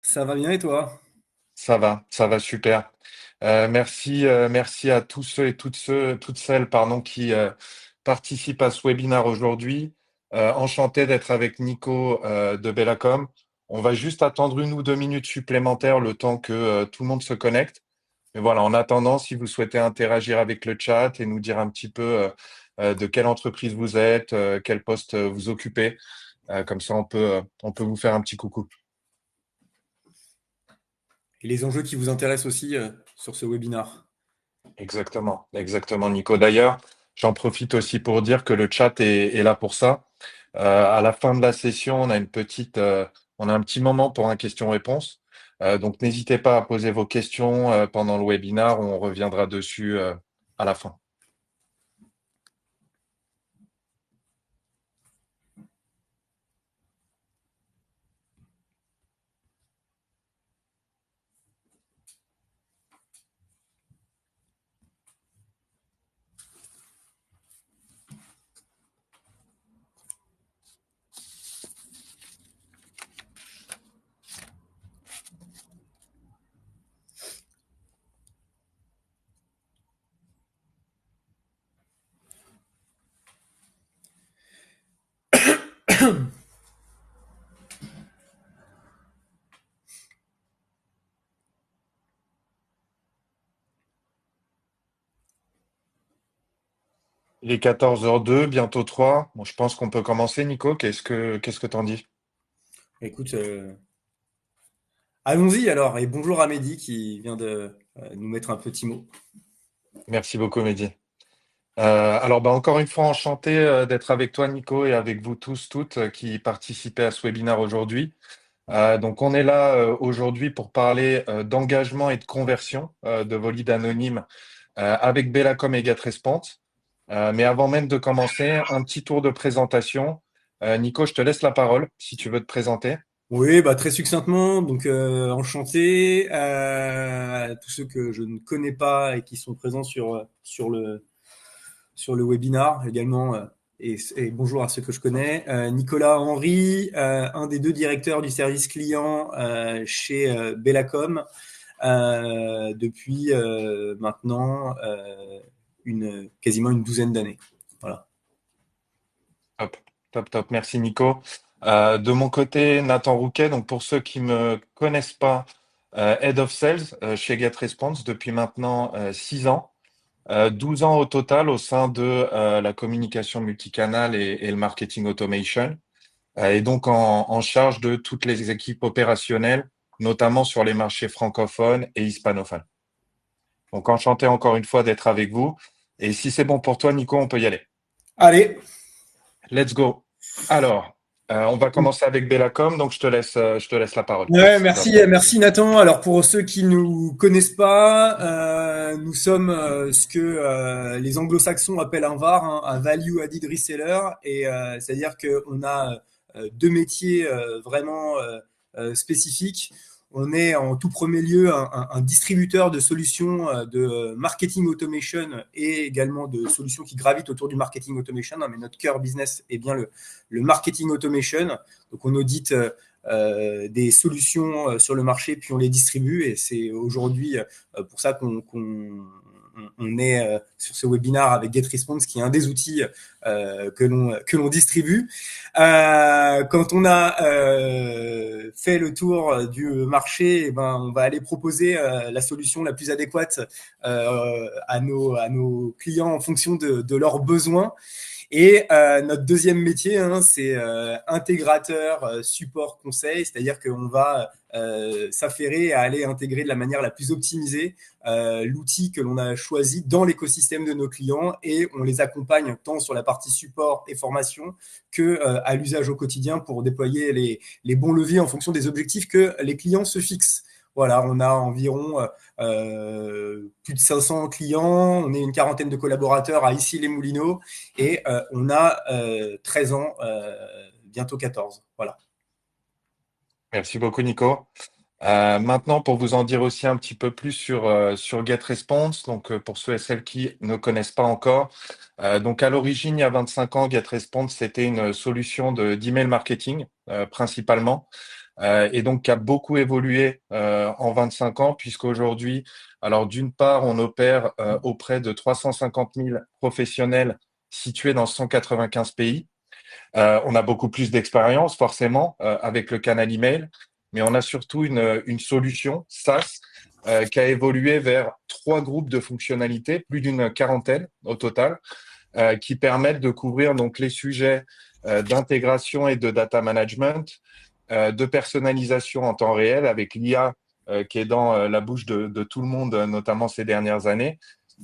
Ça va bien et toi? Ça va super. Merci à tous ceux et toutes celles, pardon, qui participent à ce webinaire aujourd'hui. Enchanté d'être avec Nico de Bellacom. On va juste attendre 1 ou 2 minutes supplémentaires le temps que tout le monde se connecte. Mais voilà, en attendant, si vous souhaitez interagir avec le chat et nous dire un petit peu de quelle entreprise vous êtes, quel poste vous occupez, comme ça on peut vous faire un petit coucou. Et les enjeux qui vous intéressent aussi sur ce webinar. Exactement, Nico. D'ailleurs, j'en profite aussi pour dire que le chat est là pour ça. À la fin de la session, on a un petit moment pour un question-réponse. Donc, n'hésitez pas à poser vos questions pendant le webinaire. On reviendra dessus à la fin. Il est 14h02, bientôt 3. Bon, je pense qu'on peut commencer, Nico. Qu'est-ce que t'en dis? Écoute, allons-y alors. Et bonjour à Mehdi qui vient de nous mettre un petit mot. Merci beaucoup, Mehdi. Alors, bah, encore une fois, enchanté d'être avec toi, Nico, et avec vous tous, toutes qui participez à ce webinaire aujourd'hui. Donc, on est là aujourd'hui pour parler d'engagement et de conversion de vos leads anonymes avec Bellacom et GetResponse. Mais avant même de commencer, un petit tour de présentation. Nico, je te laisse la parole si tu veux te présenter. Oui, bah très succinctement. Donc enchanté à tous ceux que je ne connais pas et qui sont présents sur le webinar également. Et bonjour à ceux que je connais. Nicolas Henry, un des deux directeurs du service client chez Bellacom. Depuis maintenant quasiment une douzaine d'années. Voilà. Top, top. Merci, Nico. De mon côté, Nathan Rouquet. Donc, pour ceux qui me connaissent pas, Head of Sales chez GetResponse depuis maintenant 6 ans. 12 ans au total au sein de la communication multicanal et le marketing automation, et donc en charge de toutes les équipes opérationnelles, notamment sur les marchés francophones et hispanophones. Donc enchanté encore une fois d'être avec vous. Et si c'est bon pour toi, Nico, on peut y aller. Allez. Let's go. Alors, on va commencer avec Bellacom, donc je te laisse la parole Ouais, si tu as merci, besoin. merci Nathan. Alors pour ceux qui nous connaissent pas, nous sommes ce que les Anglo-Saxons appellent un VAR, hein, un Value Added Reseller, et c'est-à-dire que on a deux métiers vraiment spécifiques. On est en tout premier lieu un distributeur de solutions de marketing automation et également de solutions qui gravitent autour du marketing automation, hein, mais notre cœur business est bien le marketing automation. Donc on audite des solutions sur le marché, puis on les distribue. Et c'est aujourd'hui pour ça qu'on est sur ce webinaire avec GetResponse, qui est un des outils que l'on distribue. Quand on a fait le tour du marché, eh ben, on va aller proposer la solution la plus adéquate à nos clients en fonction de leurs besoins. Et notre deuxième métier, hein, c'est intégrateur, support, conseil, c'est-à-dire qu'on va s'affairer à aller intégrer de la manière la plus optimisée l'outil que l'on a choisi dans l'écosystème de nos clients, et on les accompagne tant sur la partie support et formation que à l'usage au quotidien pour déployer les bons leviers en fonction des objectifs que les clients se fixent. Voilà, on a environ plus de 500 clients, on est une quarantaine de collaborateurs à Issy-les-Moulineaux, et on a 13 ans, bientôt 14. Voilà. Merci beaucoup, Nico. Maintenant, pour vous en dire aussi un petit peu plus sur GetResponse, donc pour ceux et celles qui ne connaissent pas encore, donc à l'origine, il y a 25 ans, GetResponse, c'était une solution d'email marketing principalement. et donc qui a beaucoup évolué en 25 ans, puisqu'aujourd'hui, alors d'une part, on opère auprès de 350 000 professionnels situés dans 195 pays. On a beaucoup plus d'expérience, forcément, avec le canal email, mais on a surtout une solution SaaS qui a évolué vers trois groupes de fonctionnalités, plus d'une quarantaine au total, qui permettent de couvrir donc les sujets d'intégration et de data management, de personnalisation en temps réel avec l'IA qui est dans la bouche de tout le monde, notamment ces dernières années,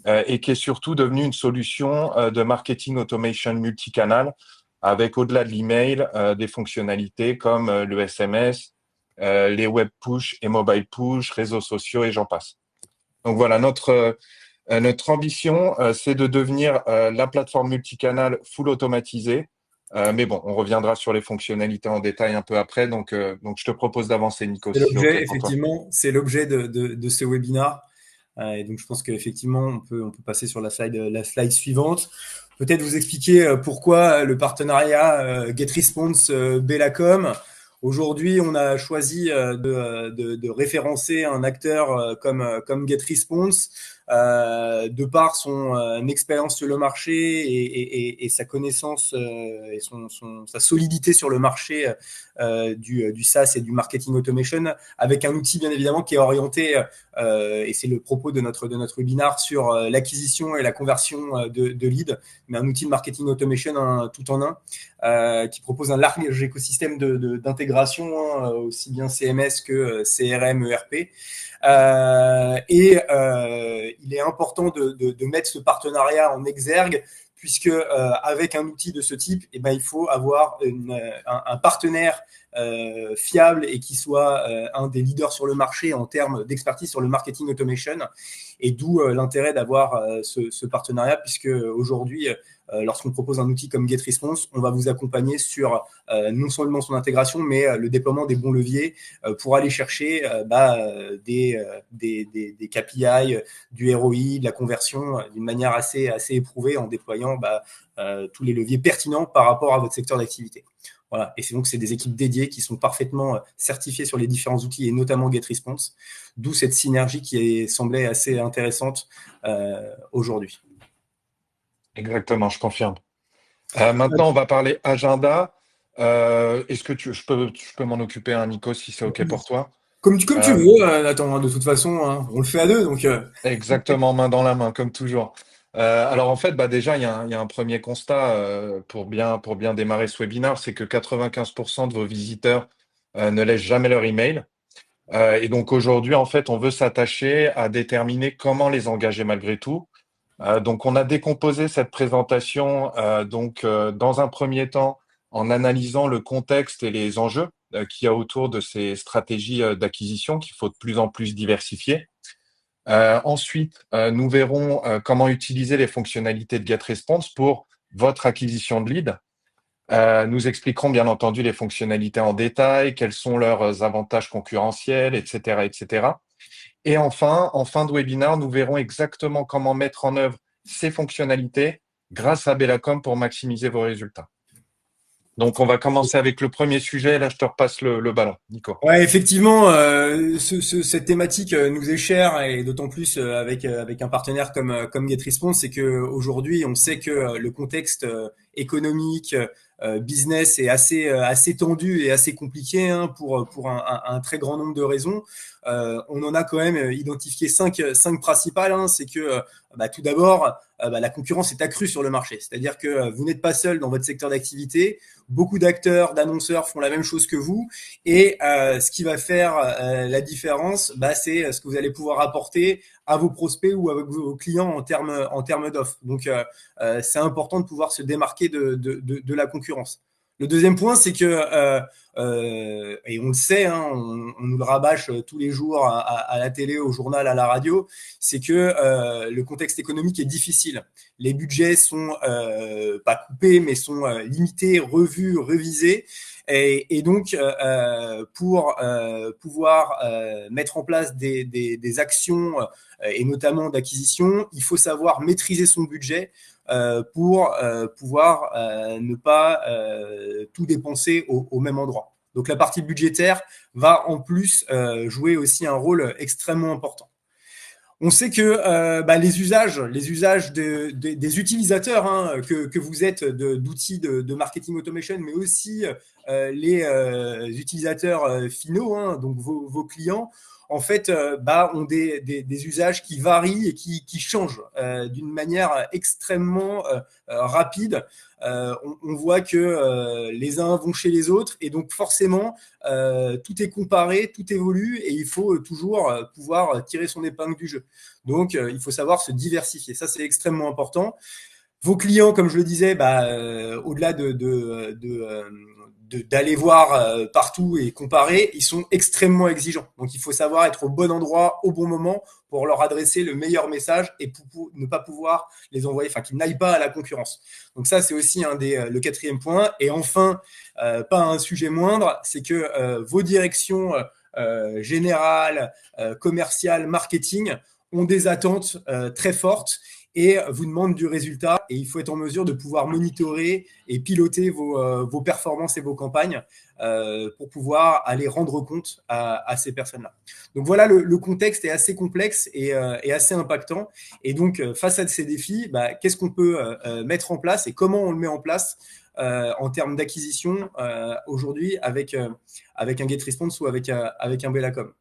et qui est surtout devenue une solution de marketing automation multicanal avec au-delà de l'email des fonctionnalités comme le SMS, les web push et mobile push, réseaux sociaux et j'en passe. Donc voilà, notre ambition, c'est de devenir la plateforme multicanal full automatisée. Mais bon, on reviendra sur les fonctionnalités en détail un peu après. Donc je te propose d'avancer, Nico, C'est si c'est OK l'objet, pour toi. effectivement, c'est l'objet de ce webinaire. Et donc, je pense qu'effectivement, on peut passer sur la slide suivante. Peut-être vous expliquer pourquoi le partenariat GetResponse Bellacom. Aujourd'hui, on a choisi de référencer un acteur comme GetResponse de par son expérience sur le marché et sa connaissance et sa solidité sur le marché du SaaS et du marketing automation, avec un outil bien évidemment qui est orienté et c'est le propos de notre webinaire sur l'acquisition et la conversion de leads, mais un outil de marketing automation tout en un, qui propose un large écosystème d'intégration, aussi bien CMS que CRM, ERP. Il est important de mettre ce partenariat en exergue, puisque avec un outil de ce type, il faut avoir un partenaire fiable et qui soit un des leaders sur le marché en termes d'expertise sur le marketing automation. Et d'où l'intérêt d'avoir ce partenariat, puisque aujourd'hui, lorsqu'on propose un outil comme GetResponse, on va vous accompagner sur non seulement son intégration, mais le déploiement des bons leviers pour aller chercher des KPI, du ROI, de la conversion d'une manière assez éprouvée en déployant tous les leviers pertinents par rapport à votre secteur d'activité. Voilà. Et c'est des équipes dédiées qui sont parfaitement certifiées sur les différents outils et notamment GetResponse, d'où cette synergie qui semblait assez intéressante aujourd'hui. Exactement, je confirme. Maintenant, on va parler agenda. Est-ce que je peux m'en occuper, hein, Nico, si c'est OK pour toi? Comme tu Euh, veux, Nathan, de toute façon, hein, on le fait à deux. Donc, Exactement, main dans la main, comme toujours. Alors en fait, déjà, il y a un premier constat pour bien démarrer ce webinaire, c'est que 95% de vos visiteurs ne laissent jamais leur email. Et donc aujourd'hui, en fait, on veut s'attacher à déterminer comment les engager malgré tout. Donc on a décomposé cette présentation dans un premier temps en analysant le contexte et les enjeux qu'il y a autour de ces stratégies d'acquisition qu'il faut de plus en plus diversifier. Ensuite, nous verrons comment utiliser les fonctionnalités de GetResponse pour votre acquisition de lead. Nous expliquerons bien entendu les fonctionnalités en détail, quels sont leurs avantages concurrentiels, etc., etc. Et enfin, en fin de webinaire, nous verrons exactement comment mettre en œuvre ces fonctionnalités grâce à Bellacom pour maximiser vos résultats. Donc, on va commencer avec le premier sujet. Là, je te repasse le ballon, Nico. ouais, effectivement, cette thématique nous est chère et d'autant plus avec un partenaire comme GetResponse, c'est que aujourd'hui, on sait que le contexte économique, business est assez tendu et assez compliqué, hein, pour un très grand nombre de raisons. On en a quand même identifié cinq principales, hein. C'est que tout d'abord, la concurrence est accrue sur le marché. C'est-à-dire que vous n'êtes pas seul dans votre secteur d'activité. Beaucoup d'acteurs, d'annonceurs font la même chose que vous. Et ce qui va faire la différence, c'est ce que vous allez pouvoir apporter à vos prospects ou à vos clients en termes d'offres. Donc, c'est important de pouvoir se démarquer de la concurrence. Le deuxième point, c'est que, et on le sait, hein, on nous le rabâche tous les jours à la télé, au journal, à la radio, c'est que le contexte économique est difficile. Les budgets sont pas coupés, mais sont limités, revus, révisés. Et donc, pour pouvoir mettre en place des actions et notamment d'acquisition, il faut savoir maîtriser son budget pour pouvoir ne pas tout dépenser au même endroit. Donc la partie budgétaire va en plus jouer aussi un rôle extrêmement important. On sait que les usages des utilisateurs que vous êtes d'outils de marketing automation, mais aussi les utilisateurs finaux, donc vos clients, en fait, ont des usages qui varient et qui changent d'une manière extrêmement rapide. On voit que les uns vont chez les autres et donc forcément tout est comparé, tout évolue et il faut toujours pouvoir tirer son épingle du jeu. Donc il faut savoir se diversifier. Ça c'est extrêmement important. Vos clients, comme je le disais, au-delà d'aller voir partout et comparer, ils sont extrêmement exigeants. Donc il faut savoir être au bon endroit, au bon moment pour leur adresser le meilleur message et pour ne pas pouvoir les envoyer, enfin qu'ils n'aillent pas à la concurrence. Donc ça c'est aussi le quatrième point. Et enfin, pas un sujet moindre, c'est que vos directions générales, commerciales, marketing ont des attentes très fortes et vous demandent du résultat et il faut être en mesure de pouvoir monitorer et piloter vos performances et vos campagnes pour pouvoir aller rendre compte à ces personnes-là. Donc voilà, le contexte est assez complexe et assez impactant. Et donc, face à ces défis, qu'est-ce qu'on peut mettre en place et comment on le met en place en termes d'acquisition aujourd'hui avec un GetResponse ou avec un Bellacom.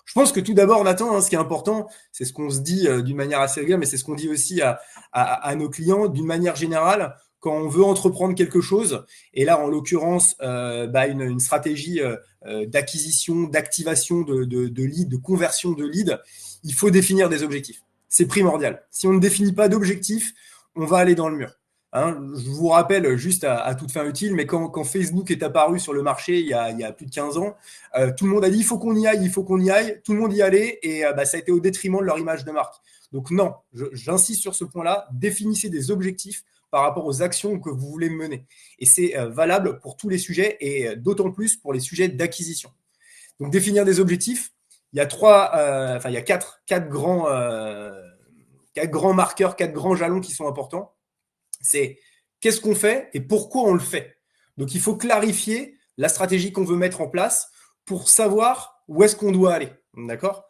Je pense que tout d'abord, Nathan, ce qui est important, c'est ce qu'on se dit d'une manière assez régulière, mais c'est ce qu'on dit aussi à nos clients d'une manière générale. Quand on veut entreprendre quelque chose, et là en l'occurrence une stratégie d'acquisition, d'activation de leads, de conversion de leads, il faut définir des objectifs. C'est primordial. Si on ne définit pas d'objectifs, on va aller dans le mur. Je vous rappelle juste à toute fin utile, mais quand Facebook est apparu sur le marché il y a plus de 15 ans, tout le monde a dit il faut qu'on y aille, il faut qu'on y aille. Tout le monde y allait et ça a été au détriment de leur image de marque. Donc non, j'insiste sur ce point-là, définissez des objectifs par rapport aux actions que vous voulez mener. Et c'est valable pour tous les sujets et d'autant plus pour les sujets d'acquisition. Donc définir des objectifs, il y a quatre grands marqueurs, 4 grands jalons qui sont importants. C'est qu'est-ce qu'on fait et pourquoi on le fait. Donc il faut clarifier la stratégie qu'on veut mettre en place pour savoir où est-ce qu'on doit aller. D'accord ?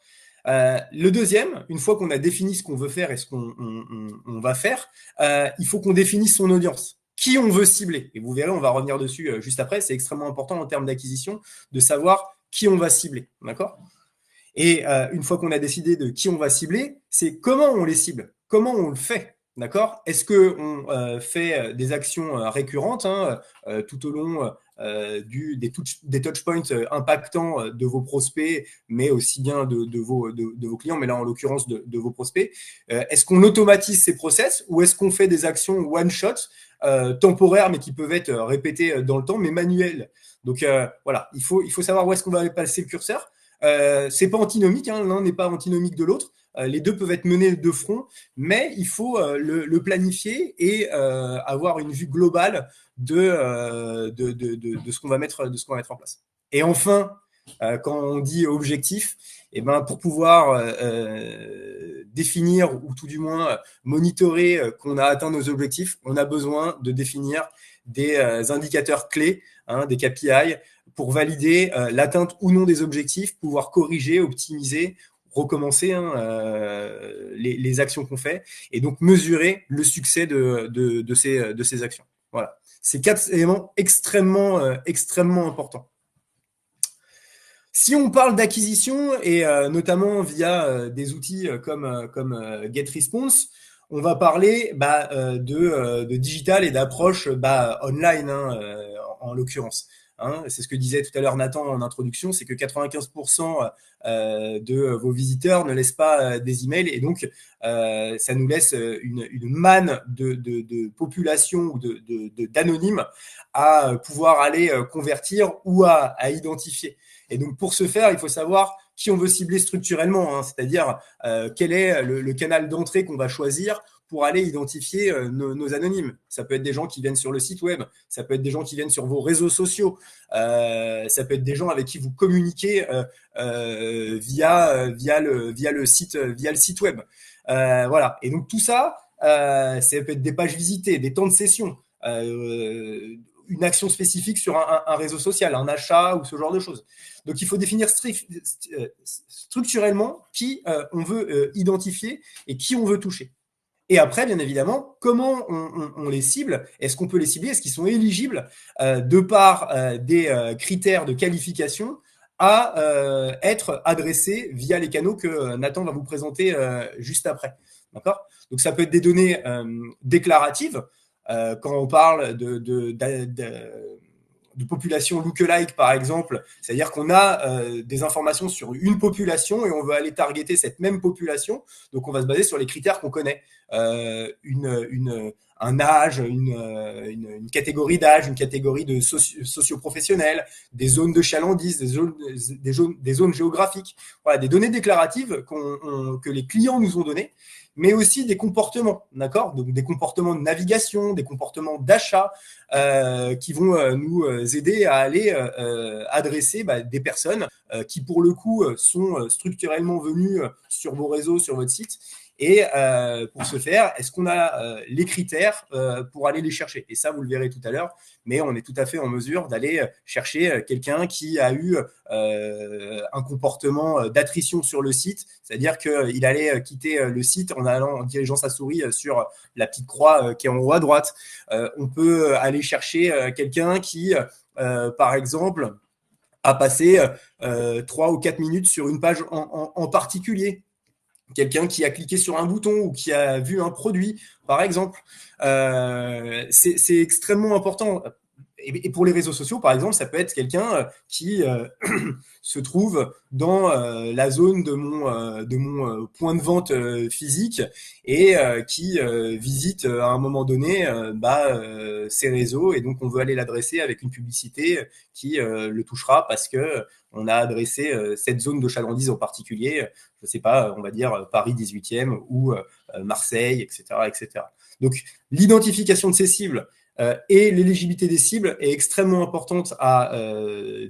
Le deuxième, une fois qu'on a défini ce qu'on veut faire et ce qu'on va faire, il faut qu'on définisse son audience. Qui on veut cibler. Et vous verrez, on va revenir dessus juste après. C'est extrêmement important en termes d'acquisition de savoir qui on va cibler. D'accord ? Et une fois qu'on a décidé de qui on va cibler, c'est comment on les cible, comment on le fait. D'accord ? Est-ce qu'on fait des actions récurrentes tout au long des touchpoints impactants de vos prospects, mais aussi bien de vos clients, mais là en l'occurrence de vos prospects. Est-ce qu'on automatise ces process ou est-ce qu'on fait des actions one-shot temporaires, mais qui peuvent être répétées dans le temps, mais manuelles. Donc voilà, il faut savoir où est-ce qu'on va passer le curseur. C'est pas antinomique, l'un n'est pas antinomique de l'autre. Les deux peuvent être menés de front, mais il faut le planifier et avoir une vue globale de ce qu'on va mettre en place. Et enfin, quand on dit objectif, pour pouvoir définir ou tout du moins monitorer qu'on a atteint nos objectifs, on a besoin de définir des indicateurs clés, des KPI, pour valider l'atteinte ou non des objectifs, pouvoir corriger, optimiser, recommencer les actions qu'on fait et donc mesurer le succès de ces actions. Voilà. C'est 4 éléments extrêmement importants. Si on parle d'acquisition et notamment via des outils comme GetResponse, on va parler de digital et d'approche online en l'occurrence. C'est ce que disait tout à l'heure Nathan en introduction, c'est que 95% de vos visiteurs ne laissent pas des emails et donc ça nous laisse une manne de population ou d'anonymes à pouvoir aller convertir ou à identifier. Et donc pour ce faire, il faut savoir qui on veut cibler structurellement, c'est-à-dire quel est le canal d'entrée qu'on va choisir pour aller identifier nos anonymes. Ça peut être des gens qui viennent sur le site web, ça peut être des gens qui viennent sur vos réseaux sociaux, ça peut être des gens avec qui vous communiquez via le site web. Voilà. Et donc tout ça, ça peut être des pages visitées, des temps de session. une action spécifique sur un réseau social, un achat ou ce genre de choses. Donc, il faut définir structurellement qui on veut identifier et qui on veut toucher. Et après, bien évidemment, comment on les cible? Est-ce qu'on peut les cibler? Est-ce qu'ils sont éligibles de par des critères de qualification à être adressés via les canaux que Nathan va vous présenter juste après. D'accord? Donc ça peut être des données déclaratives quand on parle de population lookalike, par exemple, c'est-à-dire qu'on a des informations sur une population et on veut aller targeter cette même population, donc on va se baser sur les critères qu'on connaît. Un âge, une catégorie d'âge, une catégorie de socio-professionnels, des zones de chalandise, des zones géographiques. Voilà, des données déclaratives que les clients nous ont données, mais aussi des comportements, d'accord? Donc des comportements de navigation, des comportements d'achat qui vont nous aider à aller adresser des personnes qui, pour le coup, sont structurellement venues sur vos réseaux, sur votre site. Et pour ce faire, est-ce qu'on a les critères pour aller les chercher? Et ça, vous le verrez tout à l'heure, mais on est tout à fait en mesure d'aller chercher quelqu'un qui a eu un comportement d'attrition sur le site, c'est-à-dire qu'il allait quitter le site en dirigeant sa souris sur la petite croix qui est en haut à droite. On peut aller chercher quelqu'un qui, par exemple, a passé 3 ou 4 minutes sur une page en particulier. Quelqu'un qui a cliqué sur un bouton ou qui a vu un produit, par exemple. C'est extrêmement important. Et pour les réseaux sociaux, par exemple, ça peut être quelqu'un qui se trouve dans la zone de mon point de vente physique et qui visite à un moment donné ces réseaux. Et donc, on veut aller l'adresser avec une publicité qui le touchera parce que on a adressé cette zone de chalandise en particulier, je ne sais pas, on va dire Paris 18e ou Marseille, etc., etc. Donc, l'identification de ces cibles et l'éligibilité des cibles est extrêmement importante à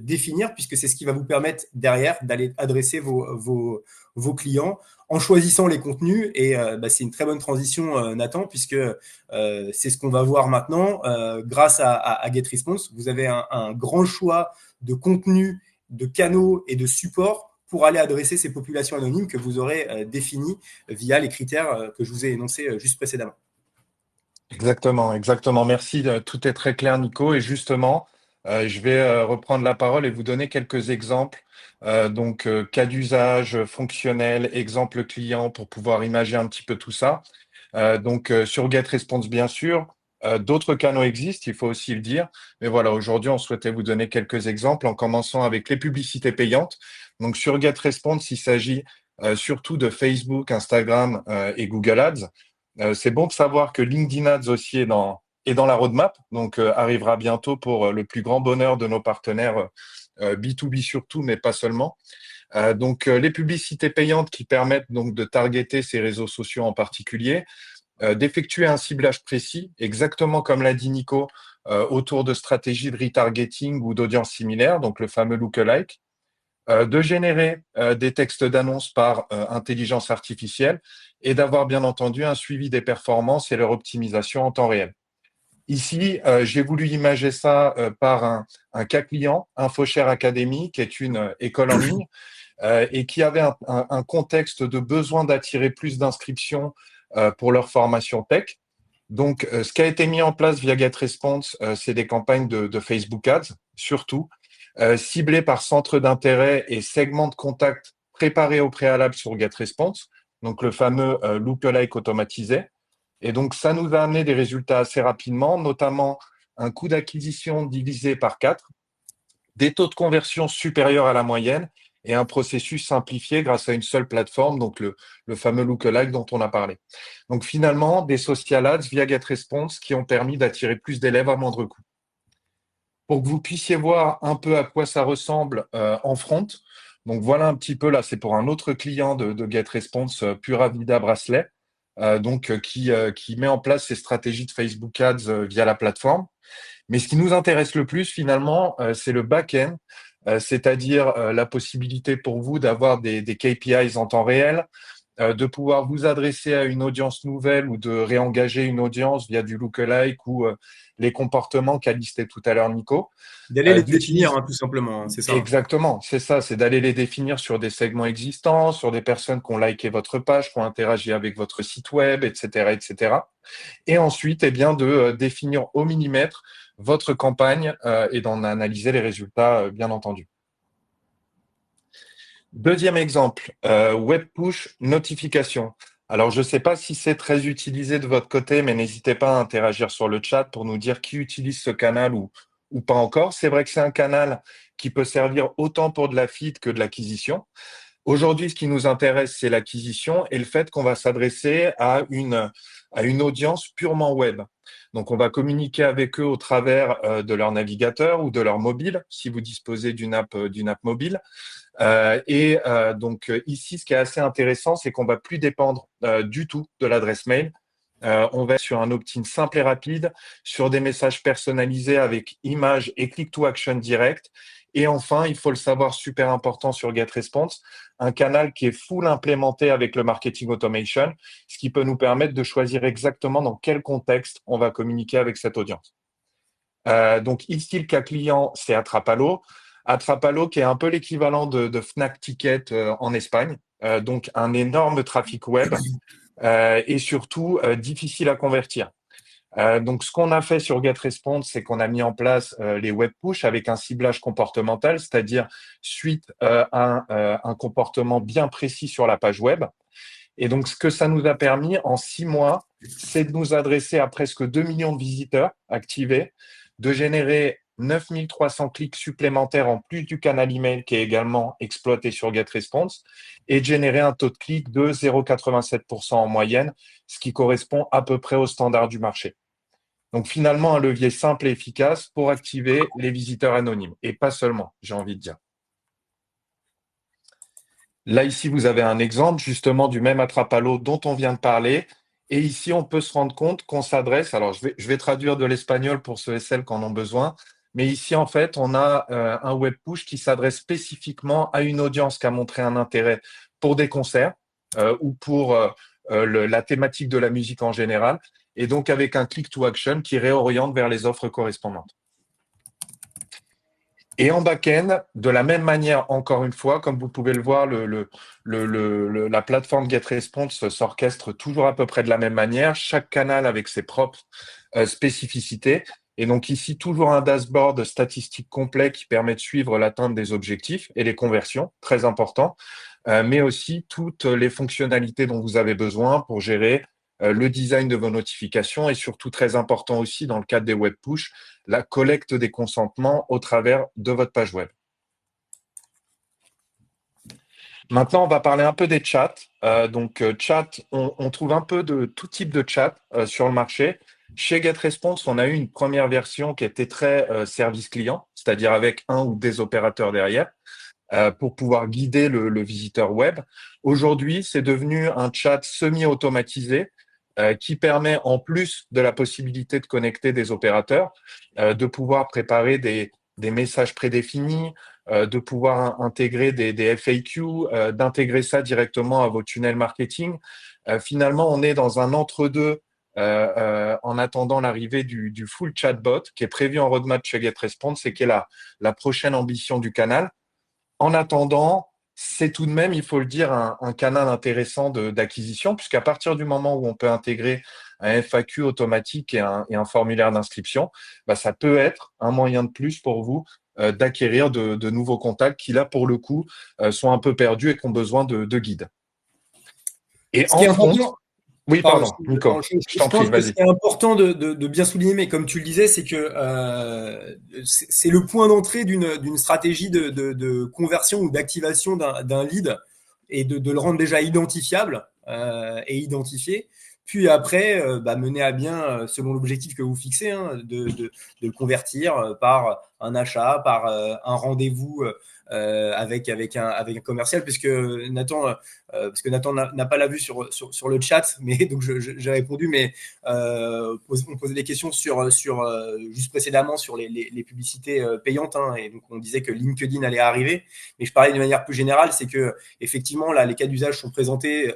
définir puisque c'est ce qui va vous permettre derrière d'aller adresser vos clients en choisissant les contenus. Et c'est une très bonne transition, Nathan, puisque c'est ce qu'on va voir maintenant. Grâce à GetResponse, vous avez un grand choix de contenus, de canaux et de supports pour aller adresser ces populations anonymes que vous aurez définies via les critères que je vous ai énoncés juste précédemment. Exactement, exactement. Merci. Tout est très clair, Nico. Et justement, je vais reprendre la parole et vous donner quelques exemples. Cas d'usage fonctionnel, exemple client pour pouvoir imager un petit peu tout ça. Sur GetResponse, bien sûr. D'autres canaux existent, il faut aussi le dire. Mais voilà, aujourd'hui, on souhaitait vous donner quelques exemples en commençant avec les publicités payantes. Donc, sur GetResponse, il s'agit surtout de Facebook, Instagram et Google Ads. C'est bon de savoir que LinkedIn Ads aussi est dans la roadmap, donc arrivera bientôt pour le plus grand bonheur de nos partenaires B2B surtout, mais pas seulement. Les publicités payantes qui permettent donc de targeter ces réseaux sociaux en particulier, d'effectuer un ciblage précis, exactement comme l'a dit Nico, autour de stratégies de retargeting ou d'audience similaire, donc le fameux lookalike, de générer des textes d'annonce par intelligence artificielle et d'avoir bien entendu un suivi des performances et leur optimisation en temps réel. Ici, j'ai voulu imager ça par un cas client, InfoShare Academy, qui est une école en ligne et qui avait un contexte de besoin d'attirer plus d'inscriptions pour leur formation tech. Donc, ce qui a été mis en place via GetResponse, c'est des campagnes de Facebook Ads, surtout, ciblées par centre d'intérêt et segments de contact préparés au préalable sur GetResponse, donc le fameux lookalike automatisé. Et donc, ça nous a amené des résultats assez rapidement, notamment un coût d'acquisition divisé par 4, des taux de conversion supérieurs à la moyenne et un processus simplifié grâce à une seule plateforme, donc le fameux lookalike dont on a parlé. Donc finalement, des social ads via GetResponse qui ont permis d'attirer plus d'élèves à moindre coût. Pour que vous puissiez voir un peu à quoi ça ressemble en front, donc voilà un petit peu, là c'est pour un autre client de GetResponse, Pura Vida Bracelet, qui met en place ses stratégies de Facebook Ads via la plateforme. Mais ce qui nous intéresse le plus finalement, c'est le back-end, c'est-à-dire la possibilité pour vous d'avoir des KPIs en temps réel, de pouvoir vous adresser à une audience nouvelle ou de réengager une audience via du lookalike ou les comportements qu'a listé tout à l'heure Nico, D'aller les définir, d'utiliser hein, tout simplement, hein, c'est ça. Hein. exactement, c'est ça, c'est d'aller les définir sur des segments existants, sur des personnes qui ont liké votre page, qui ont interagi avec votre site web, etc., etc. Et ensuite, eh bien, de définir au millimètre votre campagne et d'en analyser les résultats, bien entendu. Deuxième exemple, web push notification. Alors, je ne sais pas si c'est très utilisé de votre côté, mais n'hésitez pas à interagir sur le chat pour nous dire qui utilise ce canal ou pas encore. C'est vrai que c'est un canal qui peut servir autant pour de la feed que de l'acquisition. Aujourd'hui, ce qui nous intéresse, c'est l'acquisition et le fait qu'on va s'adresser à une audience purement web. Donc, on va communiquer avec eux au travers de leur navigateur ou de leur mobile, si vous disposez d'une app mobile. Donc ici, ce qui est assez intéressant, c'est qu'on va plus dépendre du tout de l'adresse mail. On va être sur un opt-in simple et rapide, sur des messages personnalisés avec images et click to action direct. Et enfin, il faut le savoir, super important sur GetResponse, un canal qui est full implémenté avec le marketing automation, ce qui peut nous permettre de choisir exactement dans quel contexte on va communiquer avec cette audience. Donc ici, le cas client, c'est Atrapalo. Atrapalo, qui est un peu l'équivalent de Fnac Ticket en Espagne. Donc un énorme trafic web et surtout difficile à convertir. Donc ce qu'on a fait sur GetResponse, c'est qu'on a mis en place les web push avec un ciblage comportemental, c'est-à-dire suite à un comportement bien précis sur la page web. Et donc ce que ça nous a permis en 6 mois, c'est de nous adresser à presque 2 millions de visiteurs activés, de générer 9300 clics supplémentaires en plus du canal email qui est également exploité sur GetResponse et de générer un taux de clic de 0,87% en moyenne, ce qui correspond à peu près au standard du marché. Donc finalement, un levier simple et efficace pour activer les visiteurs anonymes et pas seulement, j'ai envie de dire. Là, ici, vous avez un exemple justement du même Atrapalo dont on vient de parler. Et ici, on peut se rendre compte qu'on s'adresse. Alors, je vais traduire de l'espagnol pour ceux et celles qui en ont besoin. Mais ici, en fait, on a un web push qui s'adresse spécifiquement à une audience qui a montré un intérêt pour des concerts ou pour la thématique de la musique en général. Et donc, avec un click to action qui réoriente vers les offres correspondantes. Et en back-end, de la même manière, encore une fois, comme vous pouvez le voir, la plateforme GetResponse s'orchestre toujours à peu près de la même manière, chaque canal avec ses propres spécificités. Et donc ici, toujours un dashboard statistique complet qui permet de suivre l'atteinte des objectifs et les conversions, très important, mais aussi toutes les fonctionnalités dont vous avez besoin pour gérer le design de vos notifications et surtout très important aussi dans le cadre des web push, la collecte des consentements au travers de votre page web. Maintenant, on va parler un peu des chats. Chat, on trouve un peu de tout type de chat sur le marché. Chez GetResponse, on a eu une première version qui était très service client, c'est-à-dire avec un ou des opérateurs derrière, pour pouvoir guider le visiteur web. Aujourd'hui, c'est devenu un chat semi-automatisé qui permet, en plus de la possibilité de connecter des opérateurs, de pouvoir préparer des messages prédéfinis, de pouvoir intégrer des FAQ, d'intégrer ça directement à vos tunnels marketing. Finalement, on est dans un entre-deux en attendant l'arrivée du full chatbot qui est prévu en roadmap chez GetResponse et qui est la prochaine ambition du canal. En attendant, c'est tout de même, il faut le dire, un canal intéressant d'acquisition, puisqu'à partir du moment où on peut intégrer un FAQ automatique et un formulaire d'inscription, bah, ça peut être un moyen de plus pour vous d'acquérir de nouveaux contacts qui, là, pour le coup, sont un peu perdus et qui ont besoin de guides. Et Ce qui en est front, important, oui, pardon, pardon, Nico, je je t'en prie, pense que ce vas-y. qui est important de bien souligner, mais comme tu le disais, c'est que c'est le point d'entrée d'une stratégie de conversion ou d'activation d'un lead et de le rendre déjà identifiable et identifié. Puis après, mener à bien, selon l'objectif que vous fixez, hein, de le convertir par un achat, par un rendez-vous avec un commercial, puisque Nathan parce que Nathan n'a pas la vue sur le chat, mais donc j'ai répondu, mais on posait des questions sur juste précédemment sur les publicités payantes, hein, et donc on disait que LinkedIn allait arriver, mais je parlais de manière plus générale, c'est que effectivement là les cas d'usage qui sont présentés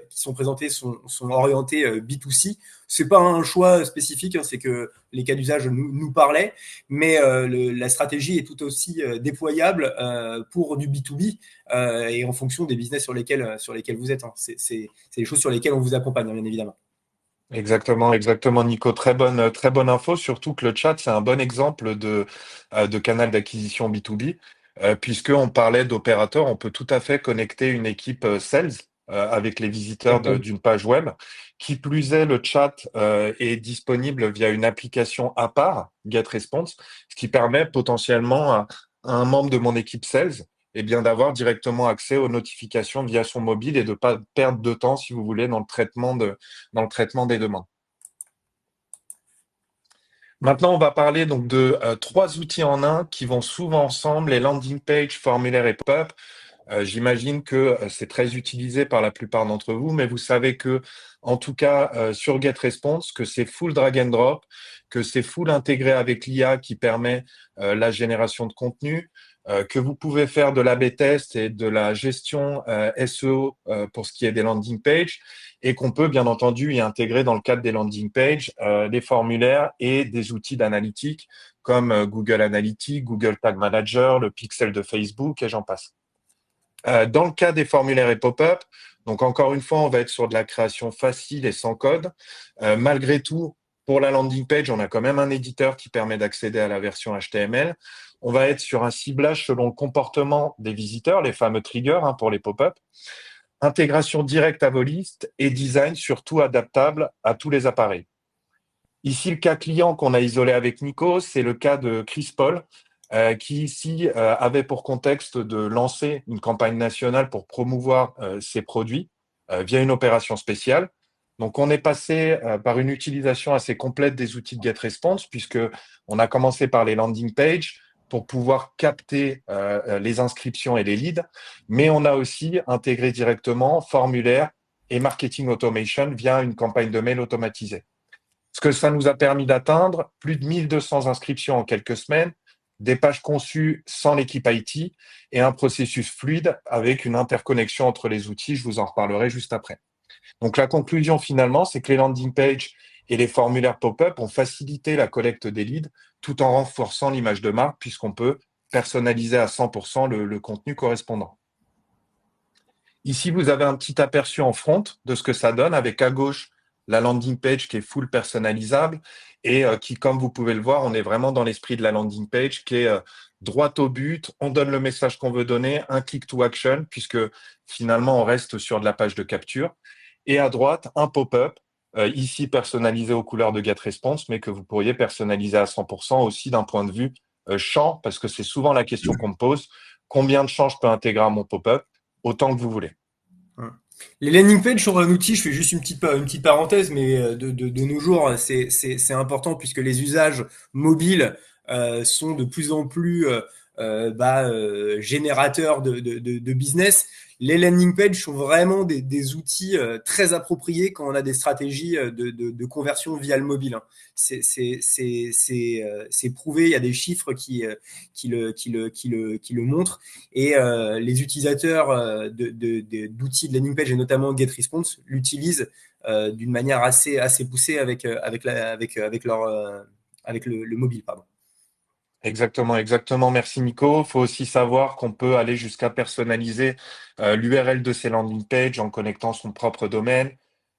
sont orientés B2C. C'est pas un choix spécifique, hein, c'est que les cas d'usage nous parlaient, mais la stratégie est tout aussi déployable pour du B2B et en fonction des business sur lesquels vous êtes, hein. C'est des choses sur lesquelles on vous accompagne, hein, bien évidemment. Exactement, exactement, Nico. Très bonne info. Surtout que le chat, c'est un bon exemple de canal d'acquisition B2B, puisque on parlait d'opérateurs. On peut tout à fait connecter une équipe sales avec les visiteurs Exactement. d'une page web. Qui plus est, le chat est disponible via une application à part, GetResponse, ce qui permet potentiellement à un membre de mon équipe sales eh bien, d'avoir directement accès aux notifications via son mobile et de pas perdre de temps, si vous voulez, dans le traitement des demandes. Maintenant, on va parler donc de trois outils en un qui vont souvent ensemble, les landing page, formulaire et pop-up. J'imagine que c'est très utilisé par la plupart d'entre vous, mais vous savez que, en tout cas, sur GetResponse, que c'est full drag and drop, que c'est full intégré avec l'IA qui permet la génération de contenu, que vous pouvez faire de l'A/B test et de la gestion SEO pour ce qui est des landing pages, et qu'on peut bien entendu y intégrer dans le cadre des landing pages des formulaires et des outils d'analytique comme Google Analytics, Google Tag Manager, le pixel de Facebook et j'en passe. Dans le cas des formulaires et pop-up, donc encore une fois, on va être sur de la création facile et sans code. Malgré tout, pour la landing page, on a quand même un éditeur qui permet d'accéder à la version HTML. On va être sur un ciblage selon le comportement des visiteurs, les fameux triggers hein, pour les pop-up. Intégration directe à vos listes et design surtout adaptable à tous les appareils. Ici, le cas client qu'on a isolé avec Nico, c'est le cas de Chris Paul, qui ici avait pour contexte de lancer une campagne nationale pour promouvoir ses produits via une opération spéciale. Donc, on est passé par une utilisation assez complète des outils de GetResponse, puisque on a commencé par les landing pages pour pouvoir capter les inscriptions et les leads, mais on a aussi intégré directement formulaire et marketing automation via une campagne de mail automatisée. Ce que ça nous a permis d'atteindre, plus de 1200 inscriptions en quelques semaines, des pages conçues sans l'équipe IT et un processus fluide avec une interconnexion entre les outils. Je vous en reparlerai juste après. Donc la conclusion finalement, c'est que les landing pages et les formulaires pop-up ont facilité la collecte des leads tout en renforçant l'image de marque puisqu'on peut personnaliser à 100% le contenu correspondant. Ici, vous avez un petit aperçu en front de ce que ça donne avec à gauche la landing page qui est full personnalisable et qui, comme vous pouvez le voir, on est vraiment dans l'esprit de la landing page qui est droit au but, on donne le message qu'on veut donner, un click to action puisque finalement on reste sur de la page de capture. Et à droite, un pop-up, ici personnalisé aux couleurs de GetResponse, mais que vous pourriez personnaliser à 100% aussi d'un point de vue champ, parce que c'est souvent la question qu'on me pose. Combien de champs je peux intégrer à mon pop-up? Autant que vous voulez. Les landing pages sont un outil, je fais juste une petite parenthèse, mais de nos jours, c'est important puisque les usages mobiles sont de plus en plus générateurs de business. Les landing pages sont vraiment des outils très appropriés quand on a des stratégies de conversion via le mobile, hein. C'est prouvé, il y a des chiffres qui le montrent. Et les utilisateurs d'outils de landing page et notamment GetResponse l'utilisent d'une manière assez poussée avec le mobile, pardon. Exactement, exactement. Merci Nico. Il faut aussi savoir qu'on peut aller jusqu'à personnaliser l'URL de ces landing pages en connectant son propre domaine.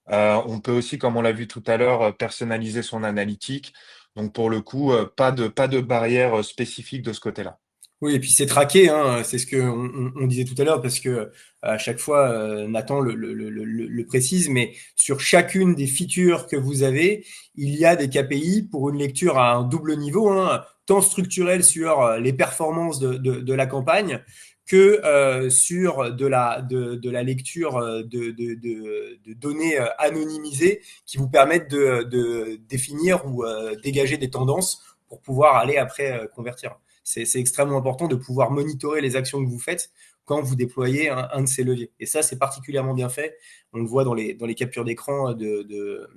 On peut aussi, comme on l'a vu tout à l'heure, personnaliser son analytique. Donc pour le coup, pas de barrière spécifique de ce côté-là. Oui, et puis c'est traqué, hein, c'est ce que on disait tout à l'heure, parce que à chaque fois, Nathan le précise, mais sur chacune des features que vous avez, il y a des KPI pour une lecture à un double niveau, hein, tant structurel sur les performances de la campagne que sur de la lecture de données anonymisées qui vous permettent de définir ou dégager des tendances pour pouvoir aller après convertir. C'est extrêmement important de pouvoir monitorer les actions que vous faites quand vous déployez un de ces leviers. Et ça, c'est particulièrement bien fait. On le voit dans les captures d'écran de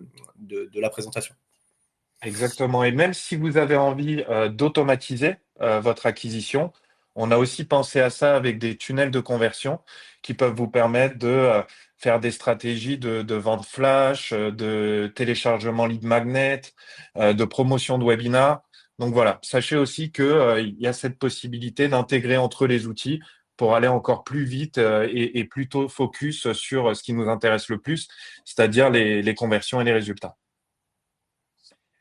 la présentation. Exactement. Et même si vous avez envie d'automatiser votre acquisition, on a aussi pensé à ça avec des tunnels de conversion qui peuvent vous permettre de faire des stratégies de vente flash, de téléchargement lead magnet, de promotion de webinars. Donc voilà, sachez aussi que il y a cette possibilité d'intégrer entre les outils pour aller encore plus vite et plutôt focus sur ce qui nous intéresse le plus, c'est-à-dire les conversions et les résultats.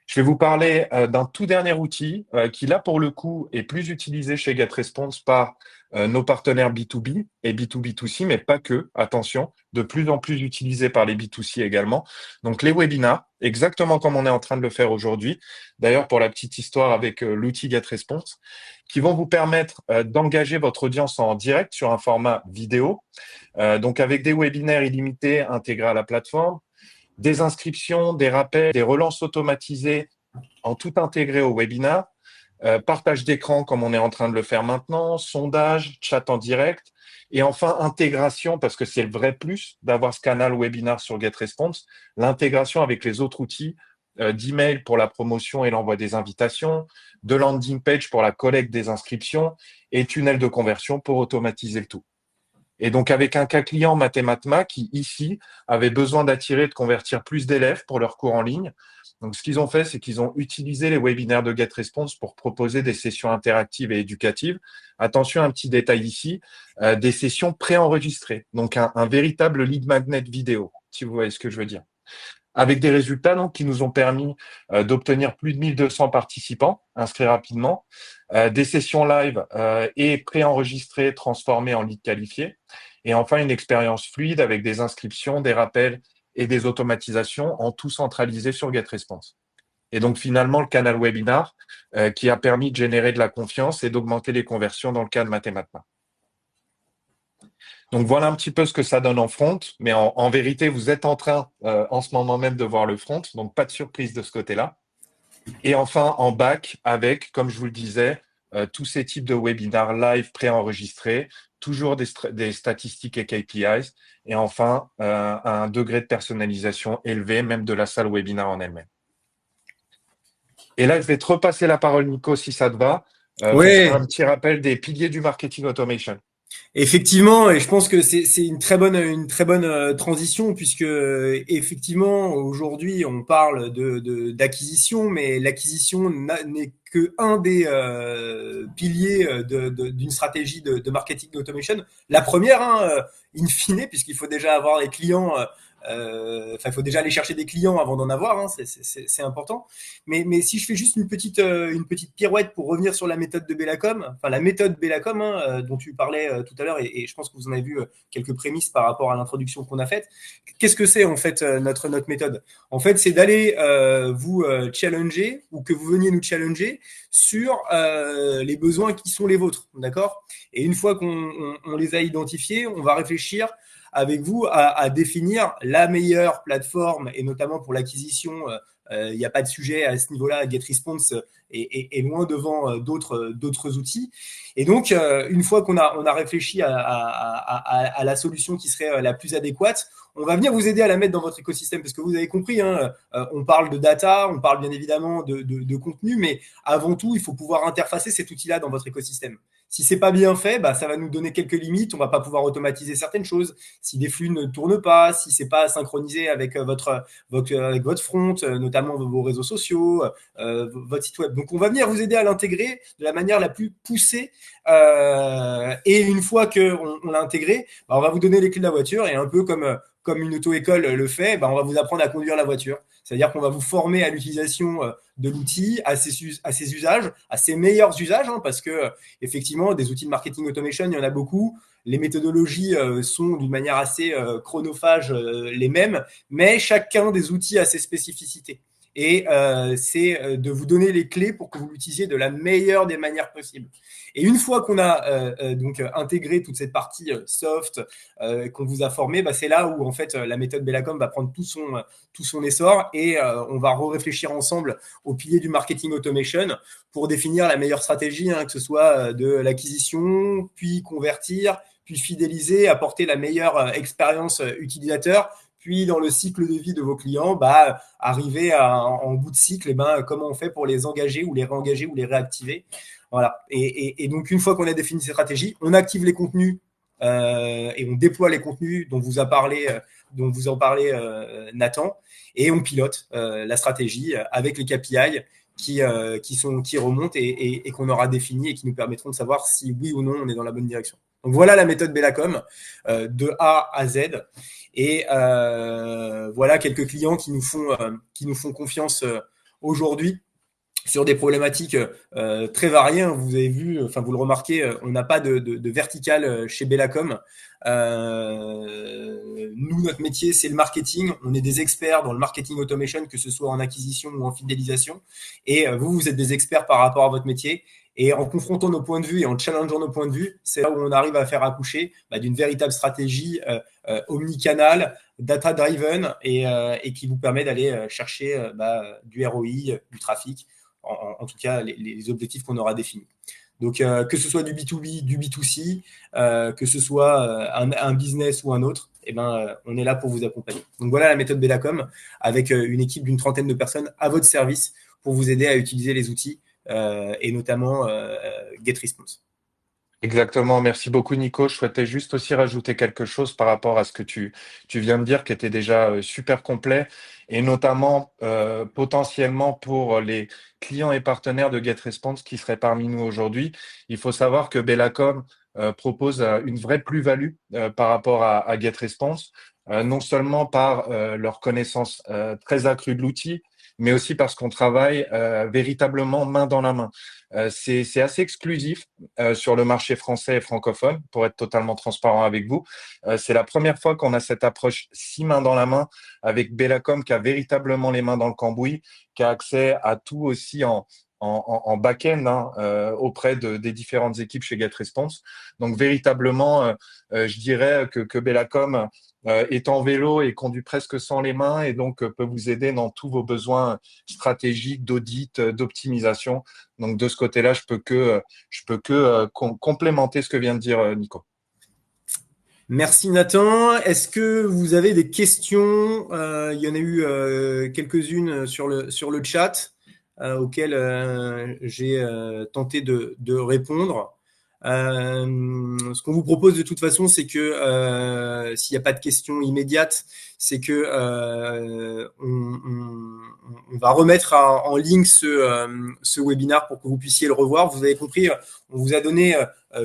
Je vais vous parler d'un tout dernier outil qui, là, pour le coup, est plus utilisé chez GetResponse par nos partenaires B2B et B2B2C, mais pas que, attention, de plus en plus utilisé par les B2C également. Donc, les webinars, exactement comme on est en train de le faire aujourd'hui. D'ailleurs, pour la petite histoire avec l'outil GetResponse, qui vont vous permettre d'engager votre audience en direct sur un format vidéo, donc avec des webinaires illimités intégrés à la plateforme, des inscriptions, des rappels, des relances automatisées en tout intégré au webinar, partage d'écran comme on est en train de le faire maintenant, sondage, chat en direct, et enfin intégration, parce que c'est le vrai plus d'avoir ce canal webinar sur GetResponse, l'intégration avec les autres outils d'email pour la promotion et l'envoi des invitations, de landing page pour la collecte des inscriptions et tunnel de conversion pour automatiser le tout. Et donc, avec un cas client Mathématma qui, ici, avait besoin d'attirer et de convertir plus d'élèves pour leurs cours en ligne. Donc, ce qu'ils ont fait, c'est qu'ils ont utilisé les webinaires de GetResponse pour proposer des sessions interactives et éducatives. Attention, un petit détail ici, des sessions préenregistrées. Donc, un véritable lead magnet vidéo, si vous voyez ce que je veux dire. Avec des résultats donc, qui nous ont permis d'obtenir plus de 1200 participants inscrits rapidement, des sessions live et préenregistrées transformées en leads qualifiés, et enfin une expérience fluide avec des inscriptions, des rappels et des automatisations en tout centralisé sur GetResponse. Et donc finalement le canal webinar qui a permis de générer de la confiance et d'augmenter les conversions dans le cas de Mathématma. Donc voilà un petit peu ce que ça donne en front, mais en vérité, vous êtes en train en ce moment même de voir le front, donc pas de surprise de ce côté-là. Et enfin en back avec, comme je vous le disais, tous ces types de webinars live préenregistrés, toujours des statistiques et KPIs, et enfin un degré de personnalisation élevé, même de la salle webinar en elle-même. Et là, je vais te repasser la parole, Nico, si ça te va, pour faire Ouais, un petit rappel des piliers du marketing automation. effectivement, et je pense que c'est une très bonne transition puisque effectivement aujourd'hui on parle d'acquisition, mais l'acquisition n'est que un des piliers d'une stratégie de marketing automation. La première, hein, in fine, puisqu'il faut déjà avoir les clients. Enfin, il faut déjà aller chercher des clients avant d'en avoir, hein, c'est important. Mais si je fais juste une petite pirouette pour revenir sur la méthode de Bellacom, enfin la méthode Bellacom hein, dont tu parlais tout à l'heure, et je pense que vous en avez vu quelques prémices par rapport à l'introduction qu'on a faite. Qu'est-ce que c'est en fait notre méthode? En fait, c'est d'aller vous challenger ou que vous veniez nous challenger sur les besoins qui sont les vôtres, d'accord? Et une fois qu'on les a identifiés, on va réfléchir avec vous à définir la meilleure plateforme et notamment pour l'acquisition. Il n'y a pas de sujet à ce niveau-là. GetResponse est loin devant d'autres outils. Et donc, une fois qu'on a réfléchi à la solution qui serait la plus adéquate, on va venir vous aider à la mettre dans votre écosystème parce que vous avez compris, hein, on parle de data, on parle bien évidemment de contenu, mais avant tout, il faut pouvoir interfacer cet outil-là dans votre écosystème. Si c'est pas bien fait, bah, ça va nous donner quelques limites. On va pas pouvoir automatiser certaines choses. Si des flux ne tournent pas, si c'est pas synchronisé avec avec votre front, notamment vos réseaux sociaux, votre site web. Donc, on va venir vous aider à l'intégrer de la manière la plus poussée. Et une fois qu'on l'a intégré, bah, on va vous donner les clés de la voiture et un peu comme une auto-école le fait, bah, on va vous apprendre à conduire la voiture. C'est-à-dire qu'on va vous former à l'utilisation de l'outil, à ses usages, à ses meilleurs usages, hein, parce que effectivement, des outils de marketing automation, il y en a beaucoup. Les méthodologies sont d'une manière assez chronophage les mêmes, mais chacun des outils a ses spécificités. et c'est de vous donner les clés pour que vous l'utilisiez de la meilleure des manières possibles. Et une fois qu'on a donc intégré toute cette partie soft qu'on vous a formé, bah, c'est là où en fait la méthode Bellacom va prendre tout son essor et on va réfléchir ensemble aux piliers du marketing automation pour définir la meilleure stratégie, hein, que ce soit de l'acquisition, puis convertir, puis fidéliser, apporter la meilleure expérience utilisateur, puis dans le cycle de vie de vos clients, bah, arriver en bout de cycle, et ben, comment on fait pour les engager ou les réengager ou les réactiver. Voilà. Et donc, une fois qu'on a défini ces stratégies, on active les contenus et on déploie les contenus dont vous en parlez, Nathan, et on pilote la stratégie avec les KPI qui remontent et qu'on aura défini et qui nous permettront de savoir si oui ou non on est dans la bonne direction. Donc voilà la méthode Bellacom de A à Z. Et voilà quelques clients qui nous font confiance aujourd'hui sur des problématiques très variées. Vous avez vu, enfin vous le remarquez, on n'a pas de verticale chez Bellacom. Nous, notre métier, c'est le marketing. On est des experts dans le marketing automation, que ce soit en acquisition ou en fidélisation. Et vous êtes des experts par rapport à votre métier. Et en confrontant nos points de vue et en challengeant nos points de vue, c'est là où on arrive à faire accoucher d'une véritable stratégie omnicanal, data-driven et qui vous permet d'aller chercher du ROI, du trafic, en tout cas les objectifs qu'on aura définis. Donc, que ce soit du B2B, du B2C, que ce soit un business ou un autre, eh ben, on est là pour vous accompagner. Donc, voilà la méthode Bellacom avec une équipe d'une trentaine de personnes à votre service pour vous aider à utiliser les outils et notamment GetResponse. Exactement, merci beaucoup Nico. Je souhaitais juste aussi rajouter quelque chose par rapport à ce que tu viens de dire qui était déjà super complet et notamment potentiellement pour les clients et partenaires de GetResponse qui seraient parmi nous aujourd'hui. Il faut savoir que Bellacom propose une vraie plus-value par rapport à GetResponse, non seulement par leur connaissance très accrue de l'outil, mais aussi parce qu'on travaille véritablement main dans la main. C'est assez exclusif sur le marché français et francophone, pour être totalement transparent avec vous. C'est la première fois qu'on a cette approche si main dans la main avec Bellacom qui a véritablement les mains dans le cambouis, qui a accès à tout aussi en back-end hein, auprès des différentes équipes chez GetResponse. Donc véritablement, je dirais que Bellacom est en vélo et conduit presque sans les mains et donc peut vous aider dans tous vos besoins stratégiques, d'audit, d'optimisation. Donc de ce côté-là, je peux que complémenter ce que vient de dire Nico. Merci Nathan. Est-ce que vous avez des questions? Il y en a eu quelques-unes sur le chat auxquelles j'ai tenté de répondre. Ce qu'on vous propose de toute façon, c'est que s'il n'y a pas de questions immédiates, c'est que on va remettre en ligne ce webinaire pour que vous puissiez le revoir. Vous avez compris, on vous a donné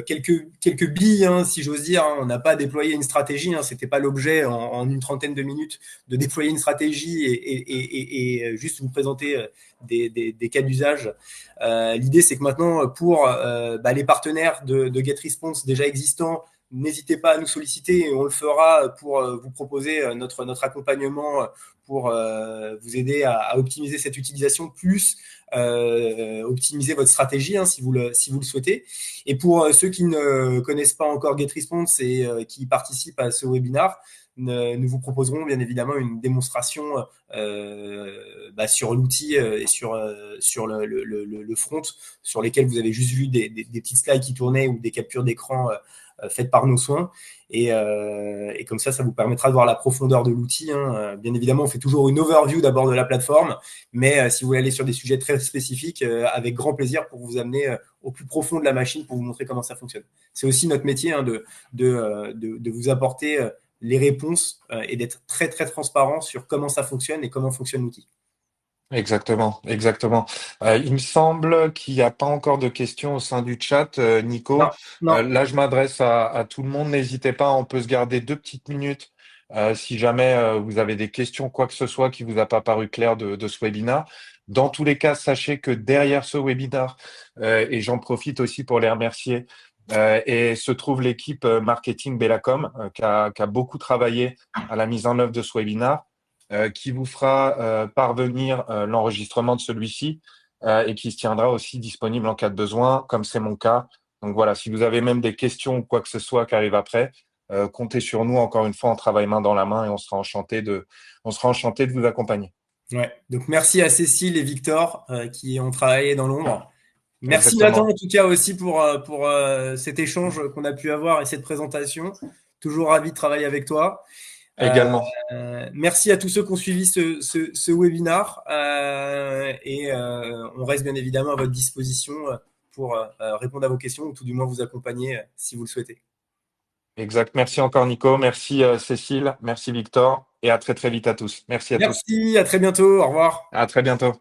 quelques billes, hein, si j'ose dire. Hein. On n'a pas déployé une stratégie. Hein. C'était pas l'objet en une trentaine de minutes de déployer une stratégie et juste vous présenter des cas d'usage. L'idée, c'est que maintenant, pour les partenaires de GetResponse déjà existants, n'hésitez pas à nous solliciter et on le fera pour vous proposer notre accompagnement pour vous aider à optimiser cette utilisation, plus optimiser votre stratégie hein, si vous le souhaitez. Et pour ceux qui ne connaissent pas encore GetResponse et qui participent à ce webinaire, nous vous proposerons bien évidemment une démonstration sur l'outil et sur le front, sur lesquels vous avez juste vu des petites slides qui tournaient ou des captures d'écran faites par nos soins. Et comme ça vous permettra de voir la profondeur de l'outil. Hein. Bien évidemment, on fait toujours une overview d'abord de la plateforme, mais si vous voulez aller sur des sujets très spécifiques, avec grand plaisir pour vous amener au plus profond de la machine pour vous montrer comment ça fonctionne. C'est aussi notre métier hein, de vous apporter les réponses et d'être très très transparent sur comment ça fonctionne et comment fonctionne l'outil. Exactement, exactement. Il me semble qu'il n'y a pas encore de questions au sein du chat, Non, Nico. non. Là, je m'adresse à tout le monde. N'hésitez pas, on peut se garder 2 petites minutes si jamais vous avez des questions, quoi que ce soit qui vous a pas paru clair de ce webinaire. Dans tous les cas, sachez que derrière ce webinaire, et j'en profite aussi pour les remercier, et se trouve l'équipe marketing Bellacom qui a beaucoup travaillé à la mise en œuvre de ce webinaire. qui vous fera parvenir l'enregistrement de celui-ci et qui se tiendra aussi disponible en cas de besoin, comme c'est mon cas. Donc voilà, si vous avez même des questions ou quoi que ce soit qui arrive après, comptez sur nous. Encore une fois, on travaille main dans la main et on sera enchanté de vous accompagner. Ouais. Donc merci à Cécile et Victor qui ont travaillé dans l'ombre. Merci Nathan en Exactement. tout cas aussi pour cet échange qu'on a pu avoir et cette présentation. Toujours ravi de travailler avec toi. Euh, Également. Merci à tous ceux qui ont suivi ce webinar et on reste bien évidemment à votre disposition pour répondre à vos questions ou tout du moins vous accompagner si vous le souhaitez. Exact. Merci encore, Nico. Merci, Cécile. Merci, Victor. Et à très, très vite à tous. Merci à tous. Merci, à très bientôt, au revoir. À très bientôt.